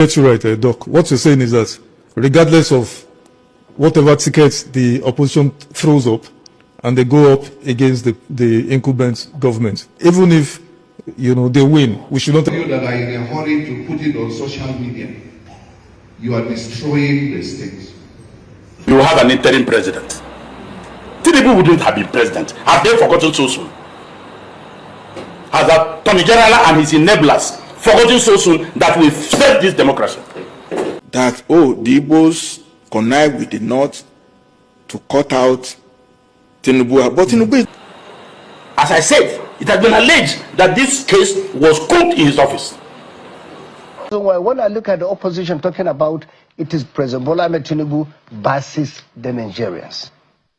Get you right, Doc. What you're saying is that regardless of whatever tickets the opposition throws up, and they go up against the incumbent government, even if they win, we should not. You that are in a hurry to put it on social media, you are destroying the state. You have an interim president. Tinubu wouldn't have been president. Have they forgotten so soon? Has the Attorney General and his enablers forgotten so soon that we've saved this democracy? That, the Igbos connive with the North to cut out Tinubu. But Tinubu, as I said, it has been alleged that this case was cooked in his office. So when I look at the opposition talking about it is President Bola Ahmed Tinubu versus the Nigerians.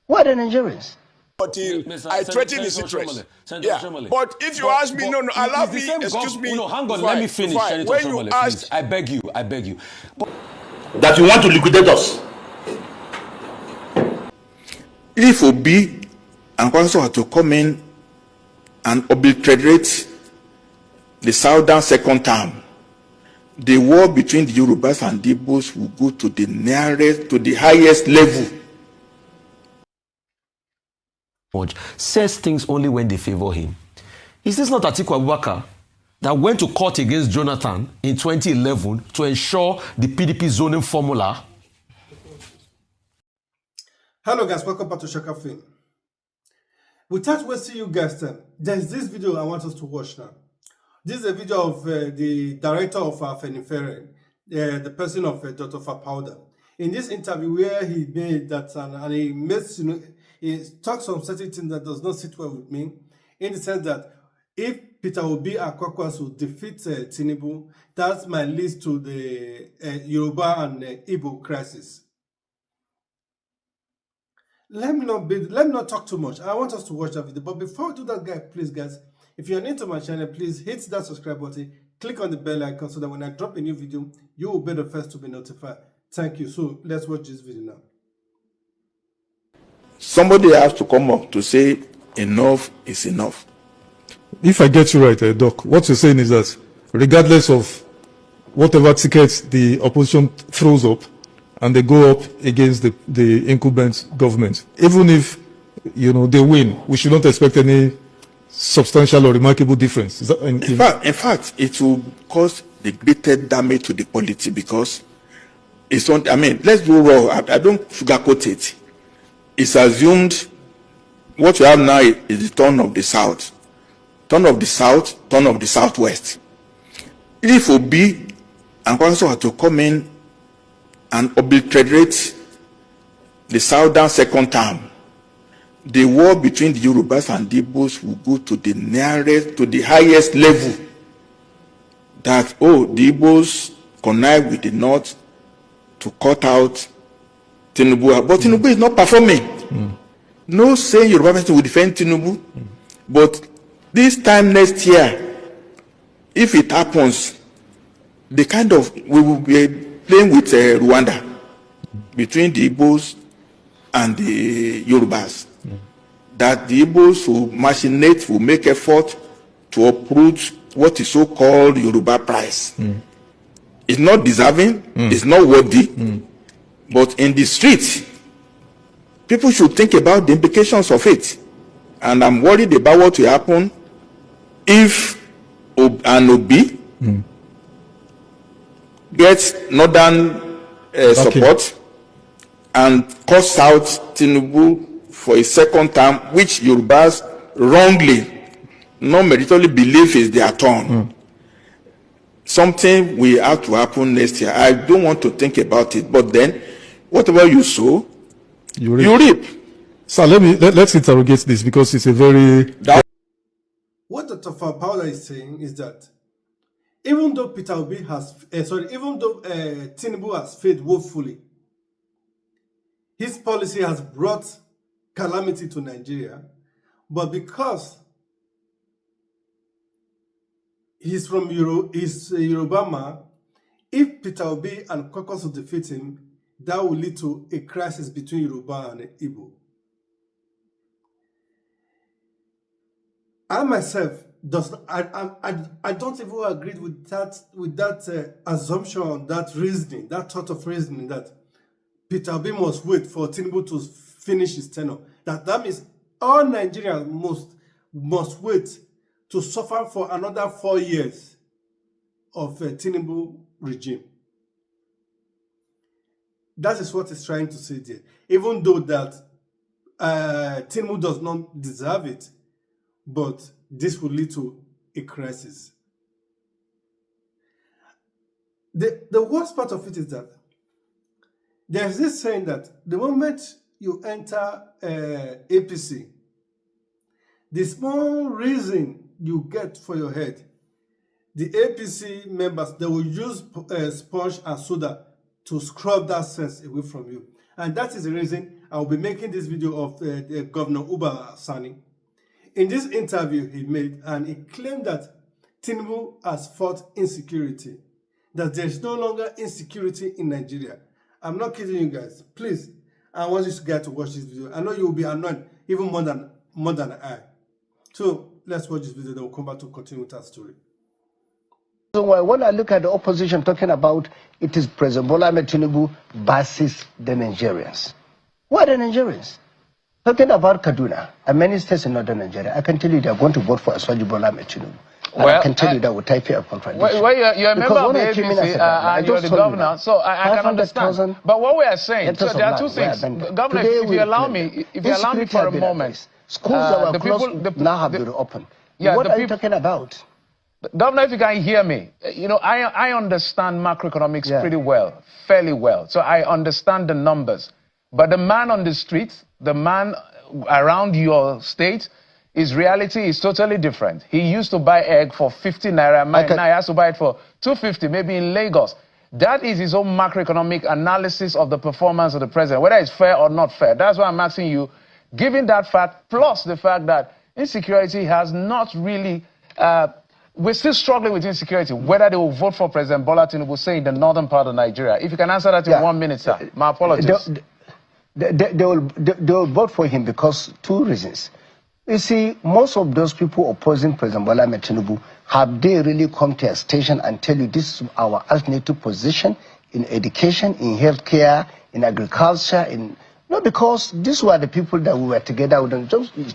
What are the Nigerians? Until I threaten his interest. Yeah. But if you ask me, no, allow me, excuse me. No, hang on, let me finish. When you ask, I beg you. But that you want to liquidate us. if Obi and Kwankwaso had to come in and obliterate the Southern second term, the war between the Yorubas and the Igbos will go to the highest level. Says things only when they favor him. Is this not Atiku Abubakar that went to court against Jonathan in 2011 to ensure the PDP zoning formula? Hello guys, welcome back to Chaka Film. Without wasting you guys' time, there's this video I want us to watch now. This is a video of the director of Afenifere, the person of Dr. Fapauda. In this interview where he made that, and he makes, he talks on certain things that does not sit well with me, in the sense that if Peter Obi and Kwankwaso defeat Tinubu, that might lead to the Yoruba and Igbo crisis. Let me not talk too much. I want us to watch that video. But before we do that, please, guys, if you're new to my channel, please hit that subscribe button, click on the bell icon so that when I drop a new video, you will be the first to be notified. Thank you. So let's watch this video now. Somebody has to come up to say enough is enough. If I get you right, Doc, what you're saying is that regardless of whatever tickets the opposition throws up, and they go up against the incumbent government, even if they win, we should not expect any substantial or remarkable difference. Is that, in fact, it will cause the greatest damage to the polity, because it's on. I mean, let's do raw. I don't sugarcoat it. It's assumed what we have now is the turn of the South, turn of the South, turn of the Southwest. If Obi and Kwankwaso had to come in and obliterate the Southern second term, the war between the Yorubas and the Igbos will go to the highest level. That, the Igbos connive with the North to cut out Tinubu. But Tinubu is not performing. No saying Yoruba person will defend Tinubu. But this time next year, if it happens, we will be playing with Rwanda, between the Igbos and the Yorubas. That the Igbos will machinate, will make effort to uproot what is so-called Yoruba price. It's not deserving, it's not worthy, but in the streets, people should think about the implications of it. And I'm worried about what will happen if an Obi gets northern support and cuts out Tinubu for a second term, which Yorubas wrongly, not meritorily believe is their turn. Something will have to happen next year. I don't want to think about it, but then whatever you sow, you reap. So let's interrogate this, because it's a very... What Dr. Fapauda is saying is that even though Peter Obi has, even though Tinubu has failed woefully, his policy has brought calamity to Nigeria, but because he's from he's a Yoruba man, if Peter Obi and Kwankwaso defeat him, that will lead to a crisis between Yoruba and Igbo. I myself, does not, I don't even agree with that assumption, that reasoning, that thought of reasoning that Peter Obi must wait for Tinubu to finish his tenure. That means all Nigerians must wait to suffer for another 4 years of Tinubu regime. That is what he's trying to say there. Even though that Tinubu does not deserve it, but this will lead to a crisis. The worst part of it is that there's this saying that the moment you enter APC, the small reason you get for your head, the APC members, they will use sponge and soda to scrub that sense away from you. And that is the reason I will be making this video of Governor Sani. In this interview he made, and he claimed that Tinubu has fought insecurity, that there is no longer insecurity in Nigeria. I'm not kidding you guys. Please, I want you guys to watch this video. I know you will be annoyed even more than I. So let's watch this video, then we'll come back to continue with our story. So when I look at the opposition talking about it is President Bola Ahmed Tinubu versus the Nigerians. What are the Nigerians? Talking about Kaduna and many states in northern Nigeria, I can tell you they are going to vote for Aswaji Bola Ahmed Tinubu. And I can tell you that with type a contradiction. Well, you're a member of the ADC and you're the governor, so I can understand. But what we are saying, so there are two things. Governor, if you allow me for a moment. Schools that were closed now have been open. Yeah, what are you talking about? Governor, if you can hear me, you know, I understand macroeconomics pretty well, fairly well. So I understand the numbers. But the man on the street, the man around your state, his reality is totally different. He used to buy egg for 50 naira, now he has to buy it for 250, maybe in Lagos. That is his own macroeconomic analysis of the performance of the president, whether it's fair or not fair. That's why I'm asking you, given that fact, plus the fact that insecurity has not really, we're still struggling with insecurity, whether they will vote for President Bola Tinubu, say in the northern part of Nigeria. If you can answer that in 1 minute, sir. My apologies. They will vote for him because two reasons. You see, most of those people opposing President Bola Ahmed Tinubu, have they really come to a station and tell you this is our alternative position in education, in healthcare, in agriculture, no, because these were the people that we were together with them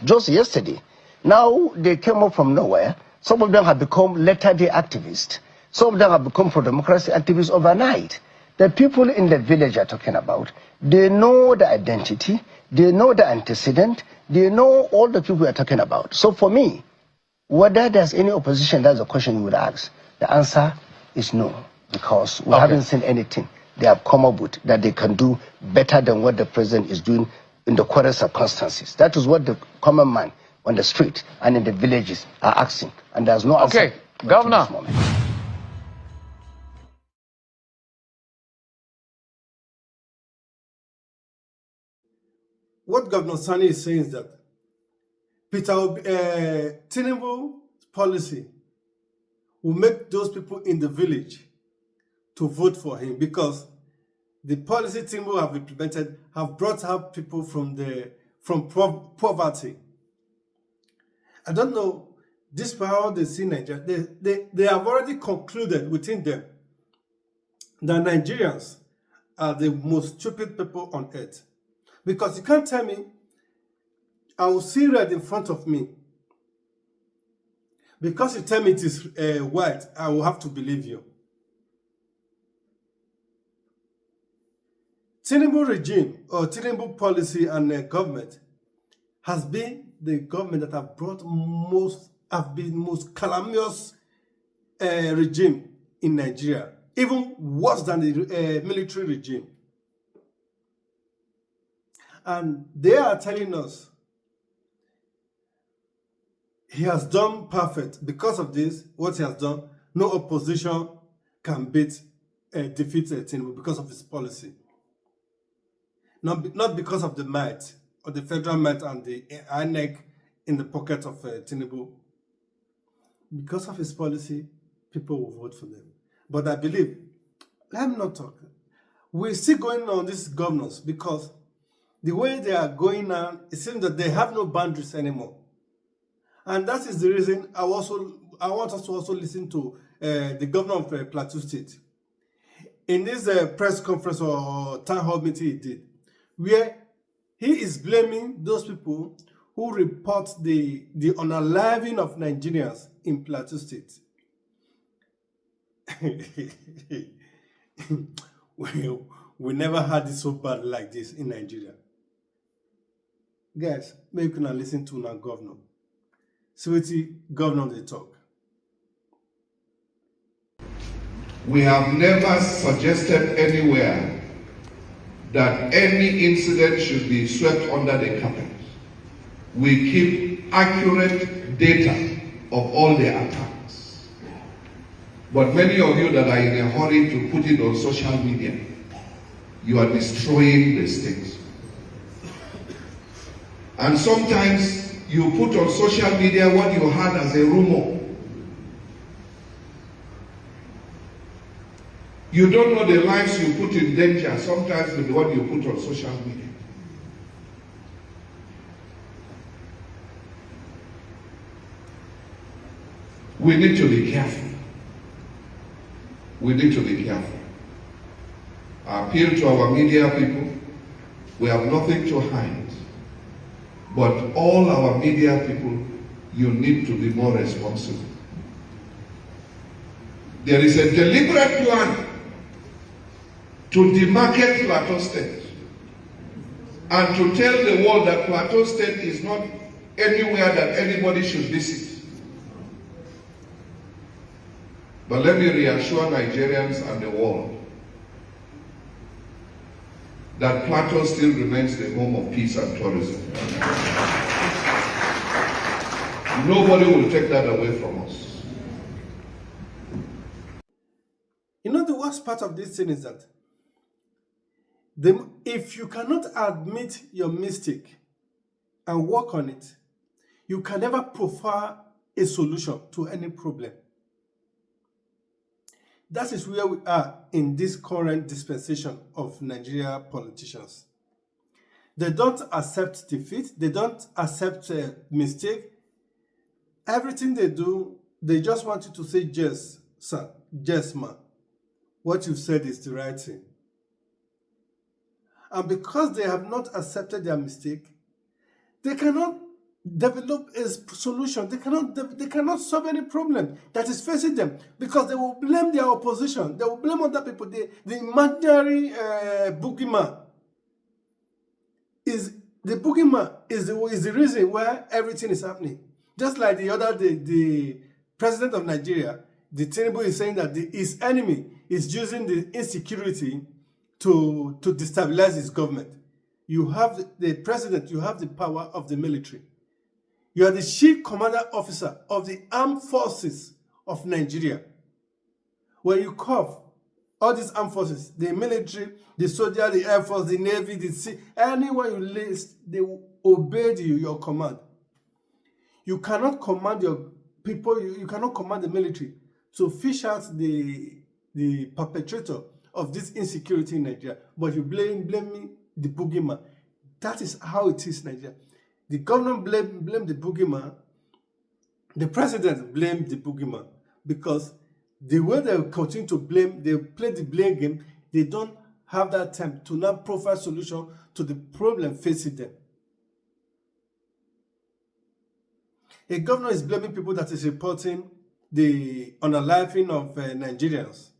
just yesterday. Now they came up from nowhere. Some of them have become latter-day activists. Some of them have become pro-democracy activists overnight. The people in the village are talking about, they know the identity, they know the antecedent, they know all the people we are talking about. So for me, whether there's any opposition, that's a question you would ask. The answer is no, because we haven't seen anything they have come up with that they can do better than what the president is doing in the current circumstances. That is what the common man on the street and in the villages are asking. And there's no answer. Governor. What Governor Sani is saying is that Tinubu's policy will make those people in the village to vote for him, because the policy Tinubu have implemented have brought out people from poverty. I don't know this how they see Nigeria. They have already concluded within them that Nigerians are the most stupid people on earth. Because you can't tell me, I will see red in front of me. Because you tell me it is white, I will have to believe you. Tinubu regime or Tinubu policy and government has been the government that have been most calamitous regime in Nigeria, even worse than the military regime. And they are telling us he has done perfect. Because of this, what he has done, no opposition can defeat Tinubu because of his policy. Not because of the might, or the federal might and the INEC in the pocket of Tinubu. Because of his policy, people will vote for them. But I believe, let me not talk. We're still going on these governors because the way they are going on, it seems that they have no boundaries anymore. And that is the reason I want us to also listen to the governor of Plateau State. In this press conference or town hall meeting he did, where he is blaming those people who report the unaliving of Nigerians in Plateau State. we never had it so bad like this in Nigeria. Guys, maybe you can listen to our governor. Sweetie, governor, they talk. We have never suggested anywhere that any incident should be swept under the carpet. We keep accurate data of all the attacks. But many of you that are in a hurry to put it on social media, you are destroying these things. And sometimes you put on social media what you had as a rumor. You don't know the lives you put in danger sometimes with what you put on social media. We need to be careful. We need to be careful. I appeal to our media people. We have nothing to hide. But all our media people, you need to be more responsible. There is a deliberate plan to demarcate Plateau State and to tell the world that Plateau State is not anywhere that anybody should visit. But let me reassure Nigerians and the world that Plateau still remains the home of peace and tourism. Nobody will take that away from us. You know, the worst part of this thing is that if you cannot admit your mistake and work on it, you can never profile a solution to any problem. That is where we are in this current dispensation of Nigeria politicians. They don't accept defeat. They don't accept a mistake. Everything they do, they just want you to say, yes, sir, yes, man. What you've said is the right thing. And because they have not accepted their mistake, they cannot develop a solution. They cannot solve any problem that is facing them, because they will blame their opposition. They will blame other people. The imaginary boogeyman is the reason why everything is happening. Just like the other day, the president of Nigeria, the Tinubu, is saying that his enemy is using the insecurity to destabilize his government. You have the president, you have the power of the military. You are the chief commander officer of the armed forces of Nigeria. When you cough, all these armed forces, the military, the soldier, the air force, the navy, the sea, anyone you list, they will obey your command. You cannot command your people, you cannot command the military to fish out the perpetrator of this insecurity in Nigeria, but you blame the boogeyman. That is how it is in Nigeria. The government blame the boogeyman. The president blamed the boogeyman, because the way they continue to blame, they play the blame game. They don't have that time to now provide solution to the problem facing them. A governor is blaming people that is reporting the unaliving of Nigerians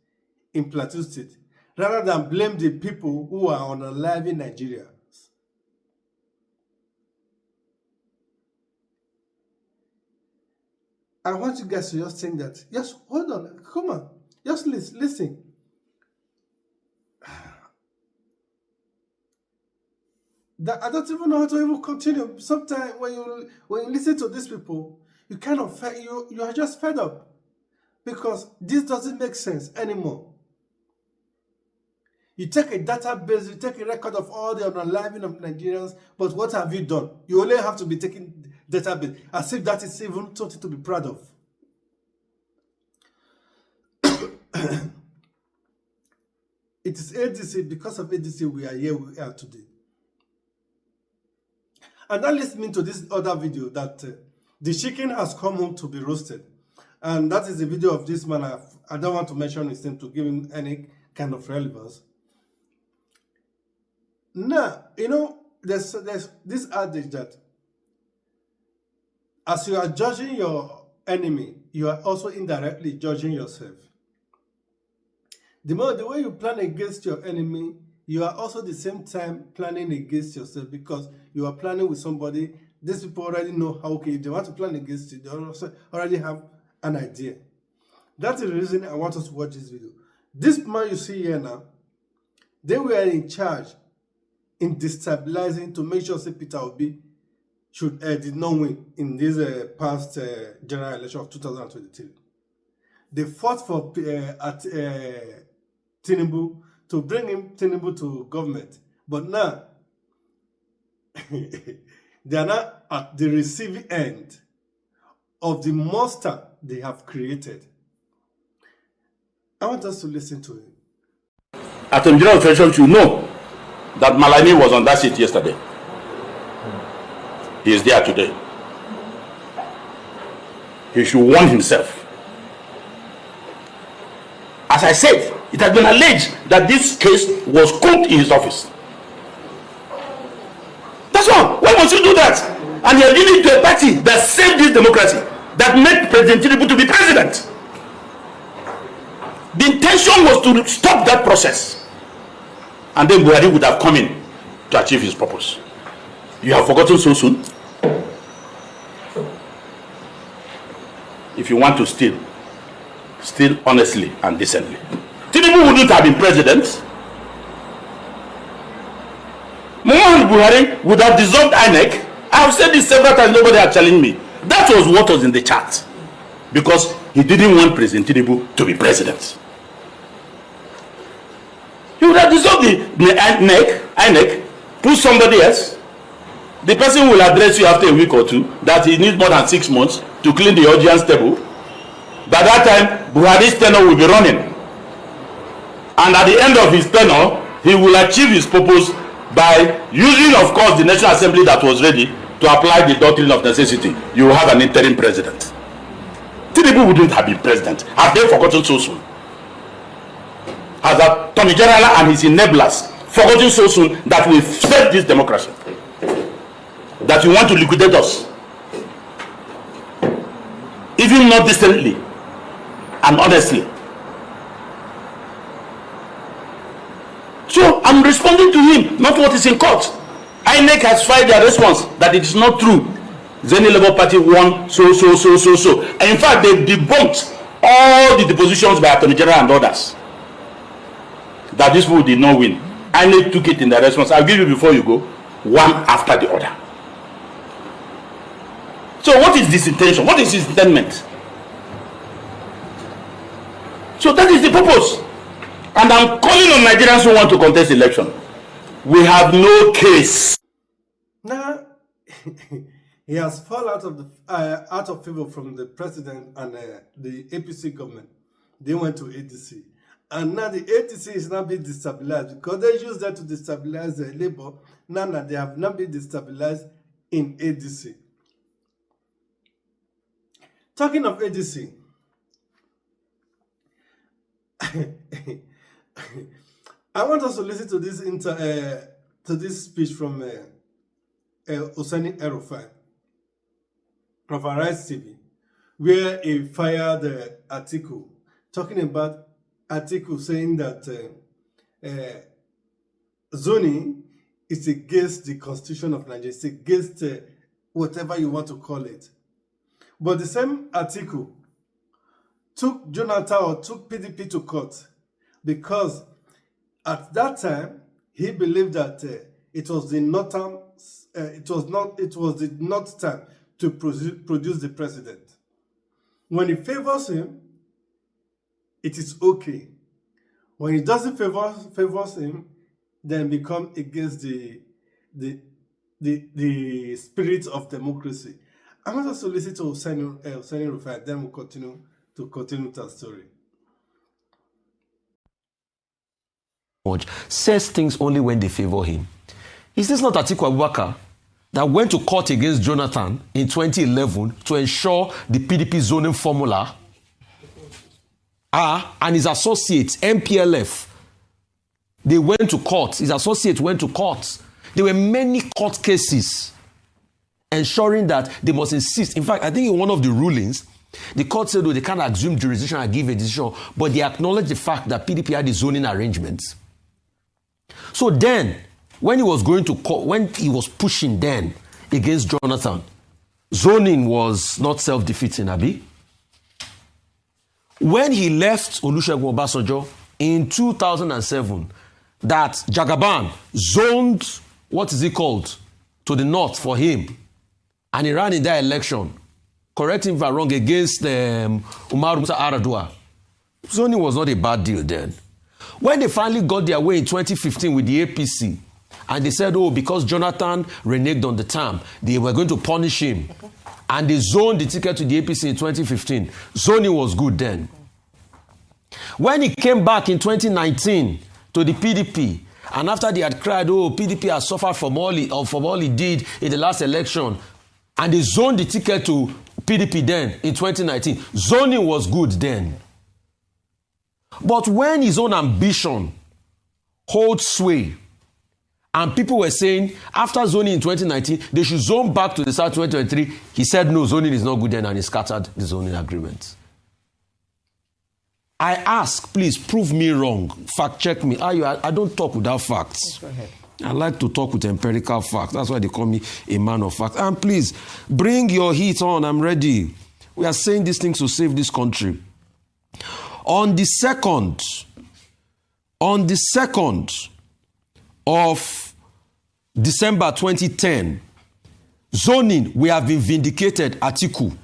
in Plateau State, rather than blame the people who are unaliving Nigerians. I want you guys to just think that. Just hold on, come on, just listen. That I don't even know how to even continue. Sometimes when you listen to these people, you kind of you are just fed up, because this doesn't make sense anymore. You take a database, you take a record of all the unaliving of Nigerians, but what have you done? You only have to be taking database, as if that is even something to be proud of. It is ADC. Because of ADC, we are here we are today. And that leads me to this other video that The chicken has come home to be roasted. And that is the video of this man. I don't want to mention his name to give him any kind of relevance. Now, you know, there's this adage that as you are judging your enemy, you are also indirectly judging yourself. The way you plan against your enemy, you are also at the same time planning against yourself, because you are planning with somebody. These people already know how, okay, if they want to plan against you, they also already have an idea. That's the reason I want us to watch this video. This man you see here now, they were in charge in destabilizing to make sure Peter Obi did not win in this past general election of 2023. They fought for Tinubu to bring Tinubu to government, but now they are now at the receiving end of the monster they have created. I want us to listen to him. At the general election, you know that Malani was on that seat yesterday. He is there today. He should warn himself. As I said, it has been alleged that this case was cooked in his office. That's all. Why must you do that? And you're leading to a party that saved this democracy, that made President Tinubu to be president. The intention was to stop that process. And then Buhari would have come in to achieve his purpose. You have forgotten so soon. If you want to steal honestly and decently. Tinubu wouldn't have been president. Muhammad Buhari would have dissolved INEC. I have said this several times, nobody has challenged me. That was what was in the chart. Because he didn't want President Tinubu to be president. He would have dissolved the INEC, put somebody else. The person will address you after a week or two that he needs more than 6 months to clean the audience table. By that time, Buhari's tenure will be running. And at the end of his tenure, he will achieve his purpose by using, of course, the National Assembly that was ready to apply the doctrine of necessity. You will have an interim president. Tinubu wouldn't have been president. Have they forgotten so soon? Has Attorney General and his enablers forgotten so soon that we saved this democracy? That you want to liquidate us? Even not decently and honestly. So I'm responding to him, not what is in court. INEC has filed their response that it is not true. Zeni Labour Party won so. And in fact, they debunked all the depositions by Attorney General and others that this people did not win. INEC took it in their response. I'll give you before you go, one after the other. So what is this intention? What is his intent? So that is the purpose. And I'm calling on Nigerians who want to contest election. We have no case. Now, he has fallen out of favor from the president and the APC government. They went to ADC. And now the ADC is now being destabilized because they used that to destabilize the Labour. Now they have not been destabilized in ADC. Talking of ADC, I want us to listen to this speech from Sani of Arise TV, where he fired the article talking about article saying that zoning is against the Constitution of Nigeria, it's against whatever you want to call it. But the same article took Jonathan or took PDP to court because at that time he believed that it was the not time to produce the president. When he favors him, it is okay. When he doesn't favors him, then become against the spirit of democracy. I want us to listen to Sani Rufai, then we'll continue with our story. Says things only when they favor him. Is this not Atiku Abubakar that went to court against Jonathan in 2011 to ensure the PDP zoning formula and his associates, MPLF, they went to court. His associates went to court. There were many court cases ensuring that they must insist. In fact, I think in one of the rulings, the court said, they can't assume jurisdiction and give a decision, but they acknowledged the fact that PDP had the zoning arrangements. So then, when he was going to court, when he was pushing then against Jonathan, zoning was not self-defeating, Abi. When he left Olusegun Obasanjo in 2007, that Jagaban zoned, what is it called, to the north for him, and he ran in that election, correct him if I'm wrong, against Umaru Musa Yar'Adua. Zoning was not a bad deal then. When they finally got their way in 2015 with the APC, and they said, because Jonathan reneged on the term, they were going to punish him. And they zoned the ticket to the APC in 2015. Zoning was good then. When he came back in 2019 to the PDP, and after they had cried, PDP has suffered from all he did in the last election, and they zoned the ticket to PDP then in 2019, zoning was good then. But when his own ambition holds sway, and people were saying, after zoning in 2019, they should zone back to the South 2023. He said, no, zoning is not good then, and he scattered the zoning agreement. I ask, please, prove me wrong. Fact check me. I don't talk without facts. Go ahead. I like to talk with empirical facts. That's why they call me a man of facts. And please, bring your heat on. I'm ready. We are saying these things to save this country. On the 2nd of December 2010, zoning, we have been vindicated, Atiku.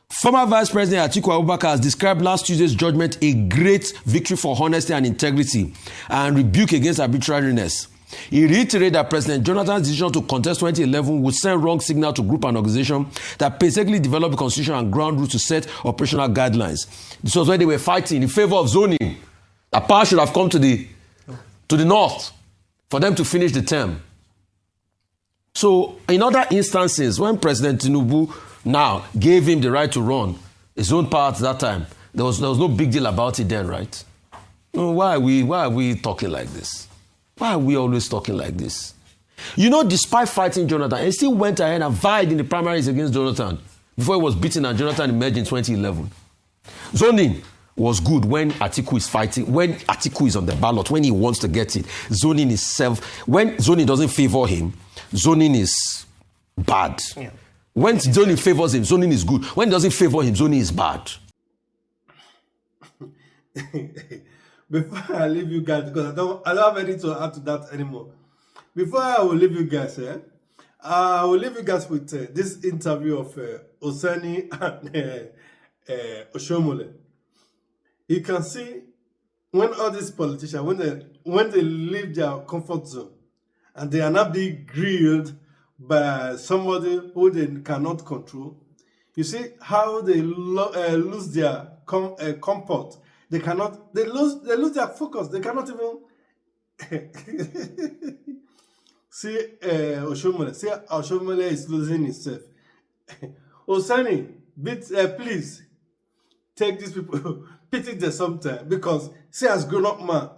Former Vice President Atiku Abubakar has described last Tuesday's judgment a great victory for honesty and integrity and rebuke against arbitrariness. He reiterated that President Jonathan's decision to contest 2011 would send wrong signal to group and organization that painstakingly developed the constitution and ground rules to set operational guidelines. This was why they were fighting in favor of zoning. A power should have come to the north for them to finish the term. So, in other instances, when President Tinubu now gave him the right to run his own part at that time, there was no big deal about it then, right? No, why are we talking like this? Why are we always talking like this? You know, despite fighting Jonathan, he still went ahead and vied in the primaries against Jonathan before he was beaten and Jonathan emerged in 2011. Zoning was good when Atiku is fighting, when Atiku is on the ballot, when he wants to get it. Zoning is when zoning doesn't favor him, zoning is bad. Yeah. When zoning favors him, zoning is good. When it doesn't favor him, zoning is bad. Before I leave you guys, because I don't have anything to add to that anymore. Before I will leave you guys, I will leave you guys with this interview of Sani and Oshomole. You can see when all these politicians, when they leave their comfort zone and they are not being grilled by somebody who they cannot control, you see how they lose their comfort. They lose their focus. They cannot even see Oshomole. See Oshomole is losing himself. Sani, please take these people, pity them sometime, because see, as grown up man,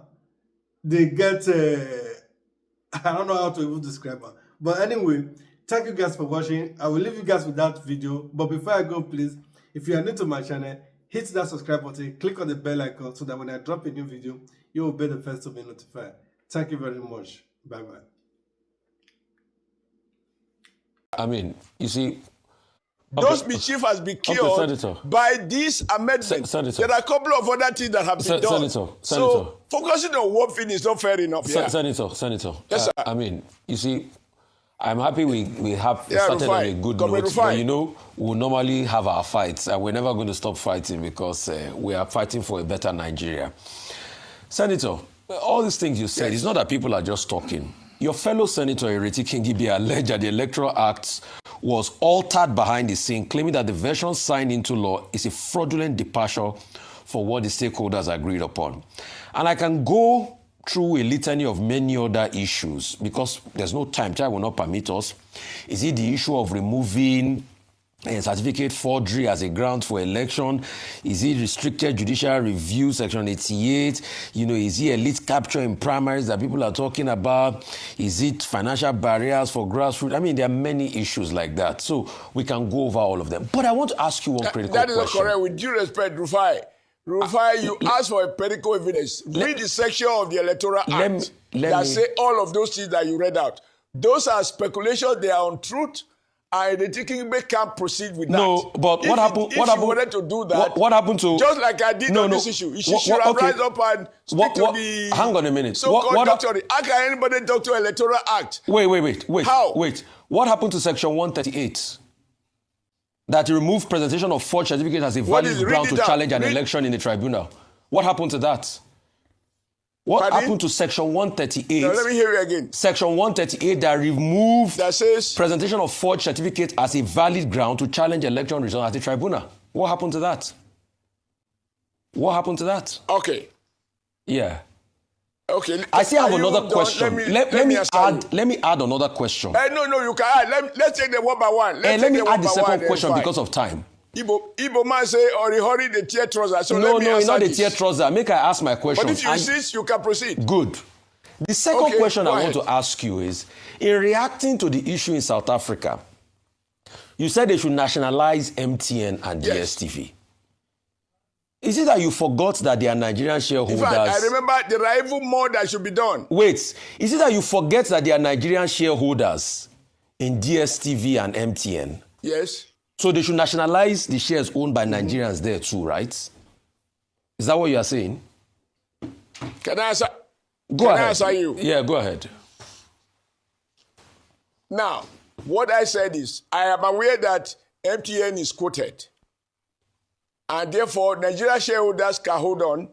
they get I don't know how to even describe it. But anyway, thank you guys for watching. I will leave you guys with that video. But before I go, please, if you are new to my channel, hit that subscribe button, click on the bell icon so that when I drop a new video, you will be the first to be notified. Thank you very much. Bye-bye. I mean, you see, those mischief has been killed by this amendment. There are a couple of other things that have been done. Senator. So focusing on one thing is not fair enough. Senator. Yes, sir. I mean, you see, I'm happy we have started on a good note. But you know, we'll normally have our fights, and we're never going to stop fighting because we are fighting for a better Nigeria. Senator, all these things you said, it's not that people are just talking. Your fellow Senator Ireti Kingibe alleged that the Electoral Act was altered behind the scene, claiming that the version signed into law is a fraudulent departure for what the stakeholders agreed upon. And I can go through a litany of many other issues, because there's no time, time will not permit us. Is it the issue of removing certificate forgery as a ground for election? Is it restricted judicial review, section 88? You know, is it elite capture in primaries that people are talking about? Is it financial barriers for grassroots? I mean, there are many issues like that. So we can go over all of them. But I want to ask you one critical question. That is not correct. With due respect, Rufai, you ask for empirical evidence. Read the section of the Electoral Act that say all of those things that you read out. Those are speculations. They are untruth. And the Tikingbe can't proceed with that. No, but what happened? If you wanted to do that, what happened to? Just like I did on this issue, you should have rise up and speak to the. Hang on a minute. So-called doctor. How can anybody talk to Electoral Act? Wait. How? Wait. What happened to Section 138? That removed presentation of forged certificate as a valid ground to challenge an election in the tribunal. What happened to that? What happened to Section 138? No, let me hear you again. Section 138 that removed that says presentation of forged certificate as a valid ground to challenge election results at the tribunal. What happened to that? What happened to that? Okay. Yeah. Okay. I still have another question. Let me add another question. No, you can add. Let's take them one by one. Let me add the second question because of time. Igbo man say, hurry the tear trouser. So no, it's not the tear trouser. Make I ask my question. But if you insist, you can proceed. Good. The second question I want to ask you is, in reacting to the issue in South Africa, you said they should nationalize MTN and DSTV. Is it that you forgot that they are Nigerian shareholders? In fact, I remember there are even more that should be done. Wait, is it that you forget that they are Nigerian shareholders in DSTV and MTN? Yes. So they should nationalize the shares owned by Nigerians there too, right? Is that what you are saying? Can I answer? Go ahead. I answer you? Yeah, go ahead. Now, what I said is, I am aware that MTN is quoted. And therefore, Nigerian shareholders can hold on,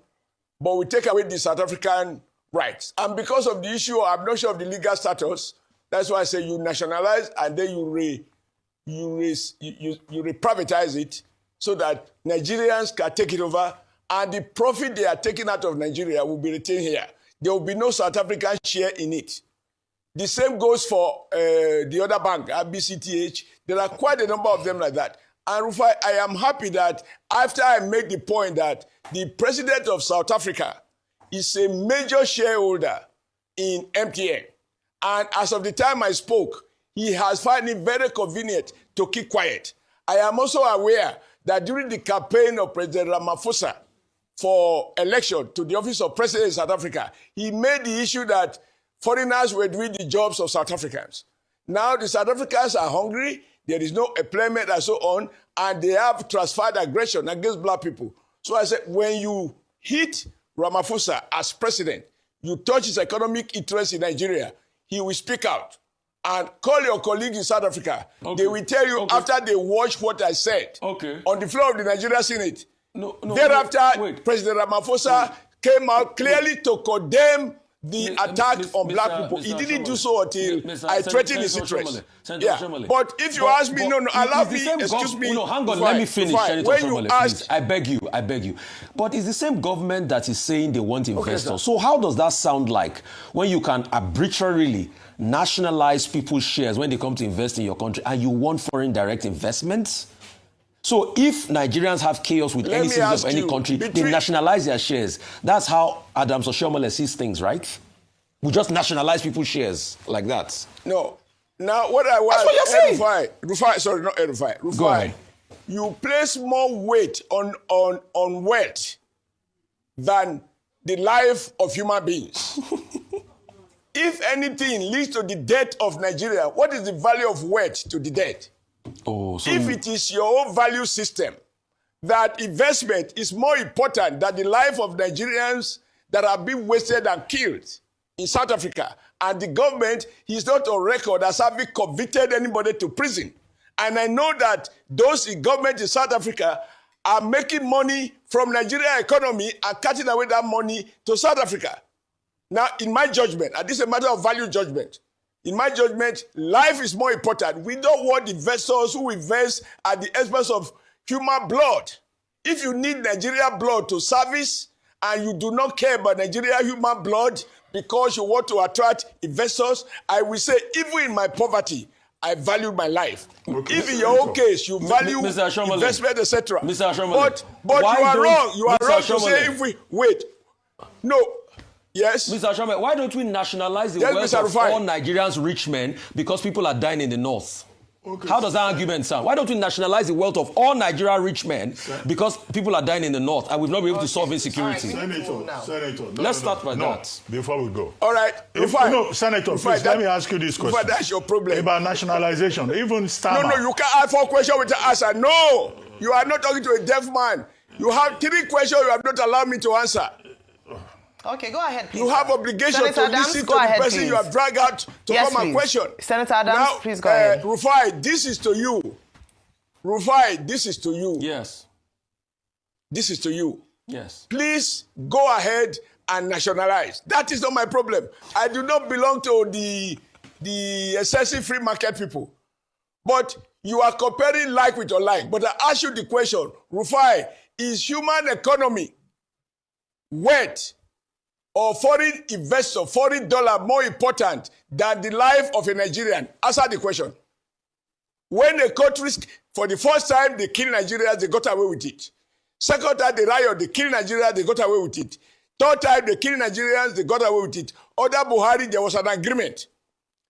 but we take away the South African rights. And because of the issue, I'm not sure of the legal status, that's why I say you nationalize and then you reprivatize it so that Nigerians can take it over, and the profit they are taking out of Nigeria will be retained here. There will be no South African share in it. The same goes for the other bank, ABCTH. There are quite a number of them like that. And Rufai, I am happy that after I made the point that the president of South Africa is a major shareholder in MTN, and as of the time I spoke, he has found it very convenient to keep quiet. I am also aware that during the campaign of President Ramaphosa for election to the office of president in South Africa, he made the issue that foreigners were doing the jobs of South Africans. Now the South Africans are hungry, there is no employment and so on, and they have transferred aggression against black people. So I said, when you hit Ramaphosa as president, you touch his economic interests in Nigeria, he will speak out. And call your colleagues in South Africa. Okay. They will tell you after they watch what I said on the floor of the Nigerian Senate. Thereafter, President Ramaphosa came out clearly to condemn the attack on black people. He didn't do so until I threatened his interest. But if you ask me, allow me, excuse me. Hang on, let me finish. When you asked, I beg you. But it's the same government that is saying they want investors. So how does that sound like when you can arbitrarily nationalize people's shares when they come to invest in your country and you want foreign direct investments? So if Nigerians have chaos with any citizen of any country, they nationalize their shares. That's how Adams Oshiomhole sees things, right? We just nationalize people's shares like that. No. Now, what I want... That's what you're saying. Rufai. Go ahead. You place more weight on wealth than the life of human beings. If anything leads to the death of Nigeria, what is the value of wealth to the dead? If it is your own value system, that investment is more important than the life of Nigerians that have been wasted and killed in South Africa, and the government is not on record as having convicted anybody to prison. And I know that those in government in South Africa are making money from Nigerian economy and cutting away that money to South Africa. Now, in my judgment, and this is a matter of value judgment, in my judgment, life is more important. We don't want investors who invest at the expense of human blood. If you need Nigerian blood to service and you do not care about Nigerian human blood, because you want to attract investors. I will say, even in my poverty, I value my life. Okay. If in your own case you value investment, etc. But you are wrong. You are wrong to say if we wait. No. Yes. Mr. Ashome, why don't we nationalize the wealth of all Nigerians rich men because people are dying in the north? Okay. How does that argument sound? Why don't we nationalize the wealth of all Nigerian rich men because people are dying in the north and we've not been able to solve insecurity? Senator, let's start by that. Before we go. All right. Senator, please, let me ask you this question. That's your problem. About nationalization. Even Starmer. No, you can't ask 4 questions with an answer. No, you are not talking to a deaf man. You have 3 questions you have not allowed me to answer. Okay, go ahead, please. You have obligation to listen to the person you have dragged out to come and question. Senator Adams, please go ahead. Rufai, this is to you. Rufai, this is to you. Yes. This is to you. Yes. Please go ahead and nationalize. That is not my problem. I do not belong to the excessive free market people. But you are comparing like with your like. But I ask you the question, Rufai, is human economy worth or foreign investor, foreign dollar more important than the life of a Nigerian? Answer the question. When a country, for the first time, they kill Nigerians, they got away with it. Second time, they riot, they kill Nigerians, they got away with it. Third time, they kill Nigerians, they got away with it. Under Buhari, there was an agreement.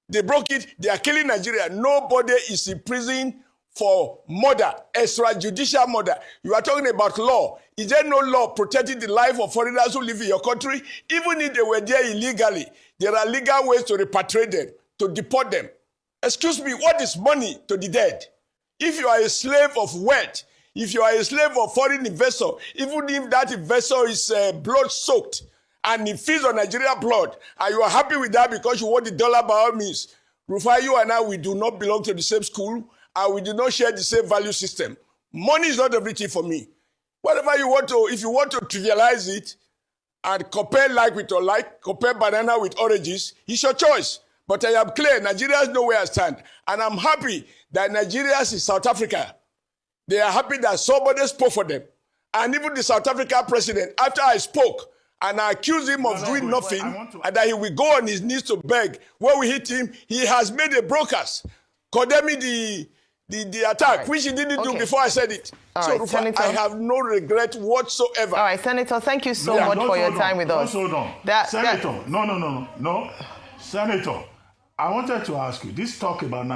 They broke it, they are killing Nigeria. Nobody is in prison for murder, extrajudicial murder. You are talking about law. Is there no law protecting the life of foreigners who live in your country? Even if they were there illegally, there are legal ways to repatriate them, to deport them. Excuse me, what is money to the dead? If you are a slave of wealth, if you are a slave of foreign investor, even if that investor is blood-soaked and he feeds on Nigerian blood, and you are happy with that because you want the dollar by all means, Rufai, you and I, we do not belong to the same school, and we do not share the same value system. Money is not everything for me. Whatever you want to, if you want to trivialize it and compare like with your like, compare banana with oranges, it's your choice. But I am clear, Nigerians know where I stand. And I'm happy that Nigerians in South Africa, they are happy that somebody spoke for them. And even the South African president, after I spoke, and I accused him of doing nothing, and that he will go on his knees to beg, when we hit him, he has made a broadcast condemning the attack, which he didn't do before I said it. So Senator, I have no regret whatsoever. All right, Senator, thank you so much for your time with us. Hold on. Senator, no. Senator, I wanted to ask you, this talk about